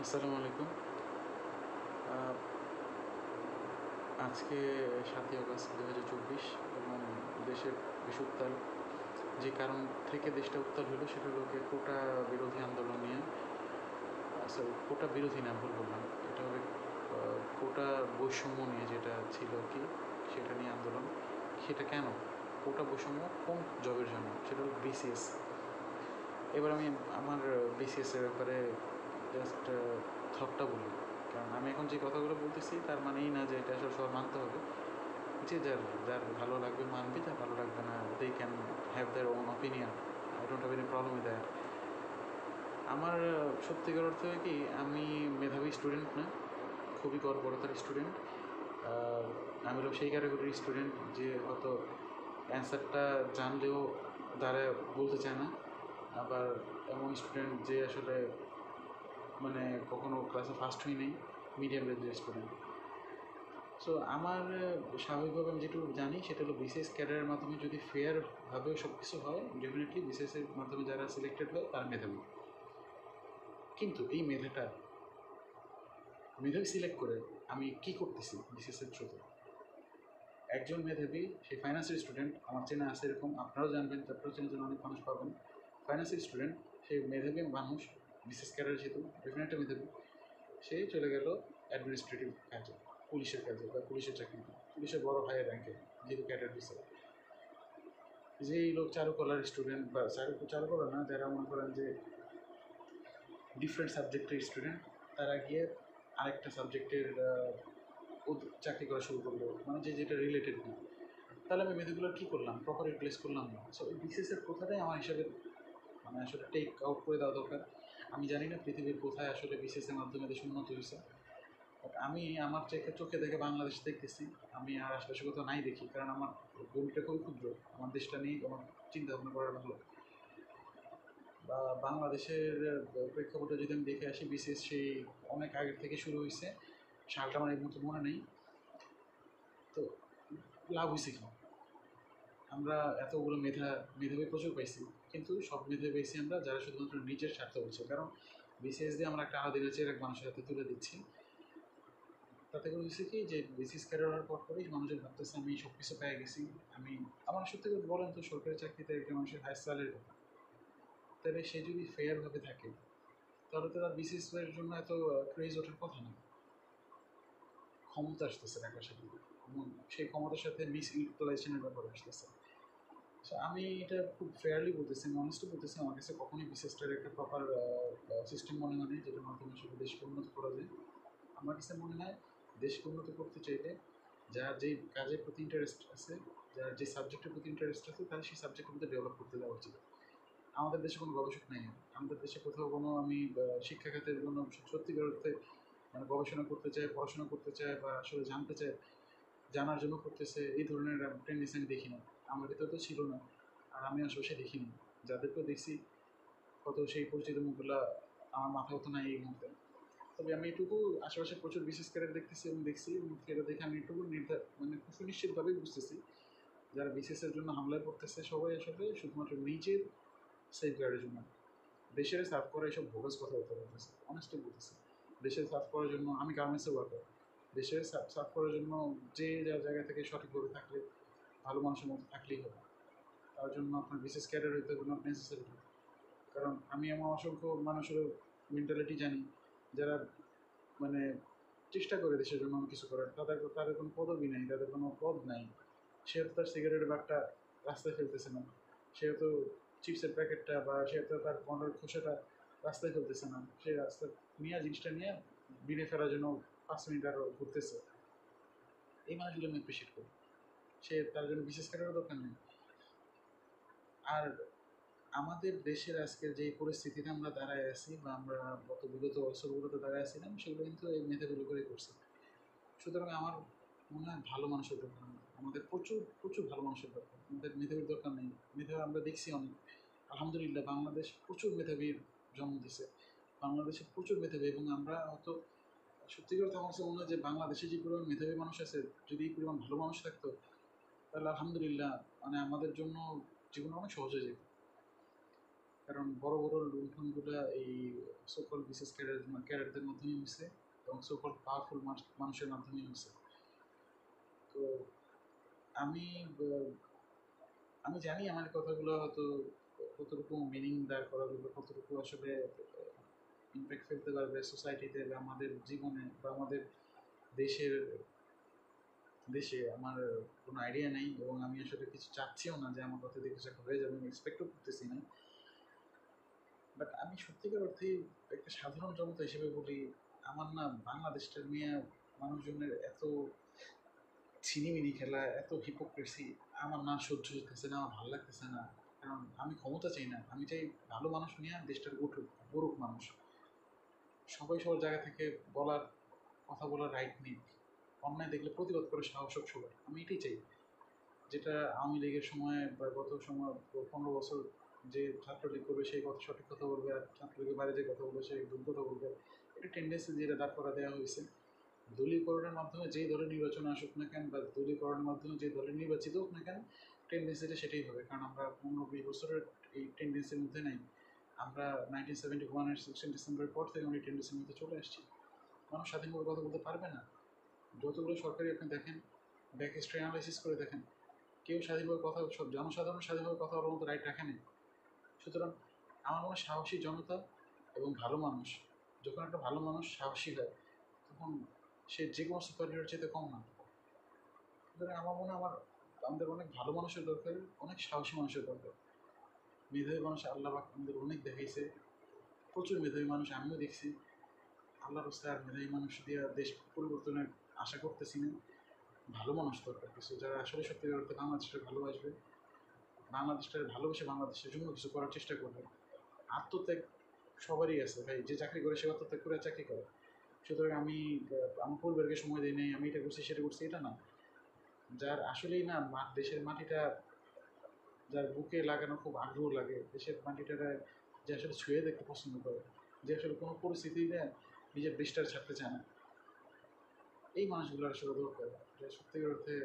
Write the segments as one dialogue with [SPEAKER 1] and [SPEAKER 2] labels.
[SPEAKER 1] আসসালামু আলাইকুম। আহ, আজকে 7ই আগস্ট 2024 এবং দেশের বেশ উত্তাল। যে কারণ থেকে দেশটা উত্তাল হলো সেটা হলো গিয়ে কোটা বিরোধী আন্দোলন নিয়ে। সরি, কোটা বিরোধী না, ভুল বললাম। এটা হলো কোটা বৈষম্য নিয়ে যেটা ছিল আর কি, সেটা নিয়ে আন্দোলন। সেটা কেন কোটা বৈষম্য, কোন জবের জন্য, সেটা হলো বিসিএস। এবার আমি আমার বিসিএসের ব্যাপারে জাস্ট থটটা বলি। কারণ আমি এখন যে কথাগুলো বলতেছি তার মানেই না যে এটা আসলে সবার মানতে হবে। যে যার যার ভালো লাগবে মানবে, যার ভালো লাগবে না they can have their own opinion. I don't have any problem with that. আমার সত্যিকার অর্থে কি, আমি মেধাবী স্টুডেন্ট না, খুবই গড়পড়তার স্টুডেন্ট। আমি হলো সেই ক্যাটাগরির স্টুডেন্ট যে হয়তো অ্যান্সারটা জানলেও দ্বারা বলতে চায় না। আবার এমন স্টুডেন্ট যে আসলে মানে কখনো ক্লাসে ফার্স্ট হই নেই, মিডিয়াম লেভেলের স্টুডেন্ট। সো আমার স্বাভাবিকভাবে আমি যেটুকু জানি সেটা হলো বিসিএস ক্যাডারের মাধ্যমে যদি ফেয়ারভাবে সব কিছু হয়, ডেফিনেটলি বিসিএসের মাধ্যমে যারা সিলেক্টেড হয় তারা মেধাবী। কিন্তু এই মেধাবী সিলেক্ট করে আমি কি করতেছি বিসিএসের থ্রুতে? একজন মেধাবী, সে ফাইন্যান্সের স্টুডেন্ট, আমার চেনা আছে এরকম, আপনারাও জানবেন, তারপরেও চেনার জন্য অনেক মানুষ পাবেন। ফাইন্যান্সের স্টুডেন্ট, সে মেধাবী মানুষ, বিসিএস ক্যাডার যেহেতু ডেফিনেটলি মেধাবী, সে চলে গেল অ্যাডমিনিস্ট্রেটিভ কাজে, পুলিশের কাজে বা পুলিশের চাকরিতে, পুলিশের বড় হায়ার র্যাঙ্কে, যেহেতু ক্যাডার দিচ্ছে। যেই লোক চারুকলার স্টুডেন্ট বা চারুকলা না, যারা মনে করেন যে ডিফারেন্ট সাবজেক্টের স্টুডেন্ট, তারা গিয়ে আরেকটা সাবজেক্টের চাকরি করা শুরু করলো, মানে যে যেটা রিলেটেড না। তাহলে আমি মেধাগুলোর কী করলাম? প্রপার রিপ্লেস করলাম না। সো এই বিসিএসের কোথাটাই আমার হিসাবে মানে আসলে টেক আউট করে দেওয়া দরকার। আমি জানি না পৃথিবীর কোথায় আসলে বিসিএসের মাধ্যমে দেশ উন্নত হয়েছে, বাট আমি আমার চোখে দেখে বাংলাদেশ দেখতেছি। আমি আর আশেপাশে কোথাও নাই দেখি, কারণ আমার গভীরটা খুবই ক্ষুদ্র। আমার দেশটা নিয়ে আমার চিন্তা ভাবনা করার ভালো। বা বাংলাদেশের প্রেক্ষাপটে যদি আমি দেখে আসি, বিসিএস সেই অনেক আগের থেকে শুরু হয়েছে, সালটা আমার এই মুহূর্তে মনে নেই। তো লাভ হয়েছে কি? আমরা এতগুলো মেধাবী প্রচুর পাইছি, কিন্তু সব মেধাবী পাইছি আমরা যারা শুধুমাত্র নিজের স্বার্থ বলছে। কারণ বিসিএস দিয়ে আমরা একটা আলাদা দিনের এক মানুষের হাতে তুলে দিচ্ছি। তাতে করে হয়েছে কি, যে বিসিএস ক্যাডার হওয়ার পরেই মানুষের ভাবতেছে আমি সব কিছু পেয়ে গেছি। আমি আমার সত্যি করে বলেন তো, সরকারি চাকরিতে একটা মানুষের হাই স্যালারি, তাহলে সে যদি ফেয়ারভাবে থাকে তাহলে তো তার বিসিএস এর জন্য এত ক্রেজ ওঠার কথা না। ক্ষমতা আসতেছে টাকার সাথে, এবং সেই ক্ষমতার সাথে মিস ইউটিলাইজেশনের ব্যাপার আসতেছে। সো আমি এটা খুব ফেয়ারলি বলতেছি, আমি অনেস্টলি বলতেছি, আমার কাছে কখনোই বিসিএসটার একটা প্রপার সিস্টেম মনে হয় যেটার মাধ্যমে আসলে দেশকে উন্নত করা যায়। আমার কাছে মনে হয় দেশকে উন্নত করতে চাইলে যার যেই কাজের প্রতি ইন্টারেস্ট আছে, যার যে সাবজেক্টের প্রতি ইন্টারেস্ট আছে, তার সেই সাবজেক্টের মধ্যে ডেভেলপ করতে দেওয়া উচিত। আমাদের দেশে কোনো গবেষক নেই। আমাদের দেশে কোথাও কোনো আমি শিক্ষা খাতের কোনো সত্যিকার অর্থে মানে গবেষণা করতে চায়, পড়াশোনা করতে চায় বা আসলে জানতে চায়, জানার জন্য করতেছে, এই ধরনের টেন্ডেন্সি আমি দেখি না। আমার ভিতরে তো ছিল না, আর আমি আশেপাশে দেখিনি। যাদেরকেও দেখছি, কত সেই পরিচিত মুখগুলা আমার মাথাও তো নাই এই মুহূর্তে। তবে আমি এটুকু আশেপাশে প্রচুর বিশেষ ক্যাডার দেখতেছি এবং দেখছি, এবং সেটা দেখে আমি এটুকু মানে খুব সুনিশ্চিতভাবেই বুঝতেছি, যারা বিসিএসের জন্য হামলায় পড়তেছে সবাই আসলে শুধুমাত্র নিজের সেফগার্ডের জন্য, দেশের সার্ভ করা এইসব ভোগাস কথাবার্তা বলতেছে। অনেস্টলি বলতেছে, দেশের সার্ভ করার জন্য, আমি গার্মেন্টসে ওয়ার্কার, দেশের সার্ভ করার জন্য যে যার জায়গা থেকে সঠিকভাবে থাকলে, ভালো মানুষের মতো থাকলেই হবে। তার জন্য আপনার বিশেষ ক্যাডার হইতে হবে নট নেসেসারি। কারণ আমি এমন অসংখ্য মানুষের মেন্টালিটি জানি, যারা মানে চেষ্টা করে দেশের জন্য অনেক কিছু করার, তাদের কোনো পদবি নাই, তাদের কোনো পদ নাই। সে তো তার সিগারেটের ব্যাগটা রাস্তায় ফেলতেছে না, সে তো চিপসের প্যাকেটটা বা সে তো তার পনেরোর খোসাটা রাস্তায় ফেলতেছে না, সে রাস্তা নিয়ে জিনিসটা নিয়ে বিনে ফেলার জন্য 5 মিনিট আরও ঘুরতেছে। এই মানুষগুলো আমি অ্যাপ্রিসিয়েট করি। সে তার জন্য বিশেষ ক্যাডারও দরকার নেই। আর আমাদের দেশের আজকের যে পরিস্থিতিতে আমরা দাঁড়ায় আছি, বা আমরা গত বিগত বছরগুলোতে দাঁড়ায় আছিলাম, সেগুলো কিন্তু এই মেধাগুলো করেই করছে। সুতরাং আমার মনে হয় ভালো মানুষের দরকার নেই, আমাদের প্রচুর প্রচুর ভালো মানুষের দরকার, আমাদের মেধাবীর দরকার নেই। মেধাবী আমরা দেখছি অনেক, আলহামদুলিল্লাহ বাংলাদেশ প্রচুর মেধাবীর জন্ম দিছে। বাংলাদেশে প্রচুর মেধাবী, এবং আমরা হয়তো সত্যিকার কথা আমার কাছে মনে হয় যে বাংলাদেশে যে পরিমাণ মেধাবী মানুষ আছে, যদি এই পরিমাণ ভালো মানুষ থাকতো, তাহলে আলহামদুলিল্লাহ মানে আমাদের জন্য জীবন অনেক সহজ হয়ে যেত। কারণ বড় বড় লুণ্ঠনগুলো এই সোকল বিশেষ ক্যাডারদের মাধ্যমেই হয়েছে এবং সোকল পাওয়ারফুল মানুষের মাধ্যমেই হয়েছে। তো আমি আমি জানি আমার কথাগুলো হয়তো কতটুকু মিনিং দাঁড় করাগুলো কতটুকু আসলে ইম্প্যাক্ট ফেলতে পারবে সোসাইটিতে বা আমাদের জীবনে বা আমাদের দেশের দেশে আমার কোনো আইডিয়া নেই, এবং আমি আসলে কিছু চাচ্ছিও না যে আমার কথা দিয়ে কিছু একটা হয়ে যাবে, আমি এক্সপেক্টও করতেছি না। বাট আমি সত্যিকার অর্থে একটা সাধারণ জনতা হিসেবে বলি, আমার না বাংলাদেশটা নিয়ে মানুষজনের এত ছিনিমিনি খেলা, এত হিপোক্রেসি আমার না সহ্য হতেছে না, আমার ভালো লাগতেছে না। কারণ আমি ক্ষমতা চাই না, আমি চাই ভালো মানুষ নিয়ে দেশটার গড়ুক মানুষ। সবাই সবার জায়গা থেকে বলার কথা বলার রাইট নিক, অন্যায় দেখলে প্রতিবাদ করে সাহস হোক সবার, আমি এটাই চাই। যেটা আওয়ামী লীগের সময় বা গত সময় 15 বছর যে ছাত্রলীগ করবে সেই কথা সঠিক কথা বলবে, আর ছাত্রলীগের বাইরে যে কথা বলবে সেই ভুল কথা বলবে, এটা টেন্ডেন্সি যেটা দাঁড় করা দেওয়া হয়েছে। দলীয়করণের মাধ্যমে যেই দলের নির্বাচন আসুক না কেন বা দলীয়করণের মাধ্যমে যে দলের নির্বাচিত হোক না কেন, টেন্ডেন্সিটা সেটাই হবে। কারণ আমরা 15-20 বছরের এই টেন্ডেন্সির মধ্যে নাই। আমরা 1971-এর 16 ডিসেম্বরের পর থেকে আমরা এই টেন্ডেন্সির মধ্যে চলে আসছি। মানুষ স্বাধীনভাবে কথা বলতে পারবে না। যতগুলো সরকারি আপনি দেখেন, ব্যাক হিস্ট্রি অ্যানালাইসিস করে দেখেন, কেউ স্বাধীনভাবে কথা, সব জনসাধারণ স্বাধীনভাবে কথা বলার মতো রাইট রাখেনি। সুতরাং আমার মনে হয় সাহসী জনতা এবং ভালো মানুষ, যখন একটা ভালো মানুষ সাহসী হয় তখন সে যে কোনো সুপারহিরোর চেয়ে কম না। সুতরাং আমার মনে হয় আমাদের অনেক ভালো মানুষের দরকার, অনেক সাহসী মানুষের দরকার। মেধাবী মানুষ আল্লাহ পাক আমাদের অনেক দেখাইছে, প্রচুর মেধাবী মানুষ আমিও দেখছি। আল্লাহর রাস্তায় আর মেধাবী মানুষ দিয়ে দেশ পরিবর্তনের আশা করতেছি না। ভালো মানুষ দরকার কিছু, যারা আসলে সত্যিকার অর্থে বাংলাদেশটা ভালোবাসবে, বাংলাদেশটাকে ভালোবেসে বাংলাদেশের জন্য কিছু করার চেষ্টা করবে। আত্মত্যাগ সবারই আছে ভাই, যে চাকরি করে সে আত্মত্যাগ করে চাকরি করে। সুতরাং আমি আমার পরিবারকে সময় দিই নাই, আমি এটা করছি সেটা করছি, এটা না। যার আসলেই না দেশের মাটিটা, যার বুকে লাগানো খুব আগ্রহ লাগে দেশের মাটিটারে, যে আসলে ছুঁয়ে দেখতে পছন্দ করে, যে আসলে কোনো পরিস্থিতিতে নিজের দেশটা ছাড়তে চায় না, এই মানুষগুলো আসলে দরকার। যে সত্যিকার অর্থে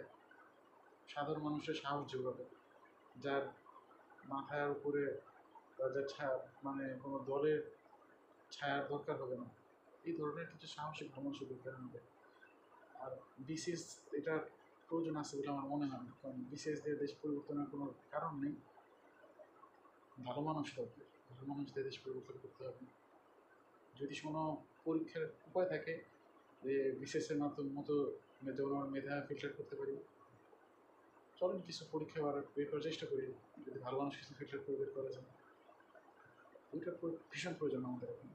[SPEAKER 1] সাধারণ মানুষের সাহস যোগাবে, যার মাথার উপরে বা যার মানে কোনো দলের ছায়ার দরকার হবে না, এই ধরনের কিছু সাহসিক মানুষের দরকার আমাদের। আর বিসিএস এটার প্রয়োজন আছে বলে আমার মনে হয় না, কারণ বিসিএস দিয়ে দেশ পরিবর্তনের কোনো কারণ নেই। ভালো মানুষ দরকার, ভালো মানুষ দিয়ে দেশ পরিবর্তন করতে হবে। যদি কোনো পরীক্ষার উপায় থাকে যে বিসিএসের মাধ্যমে মতো যেমন আমার মেধা ফিল্টার করতে পারি, চলেন কিছু পরীক্ষা বের করার চেষ্টা করি, যদি ভালো মানুষ কিছু ফিল্টার করে বের করা যায়। ওইটার ভীষণ প্রয়োজন আমাদের এখন।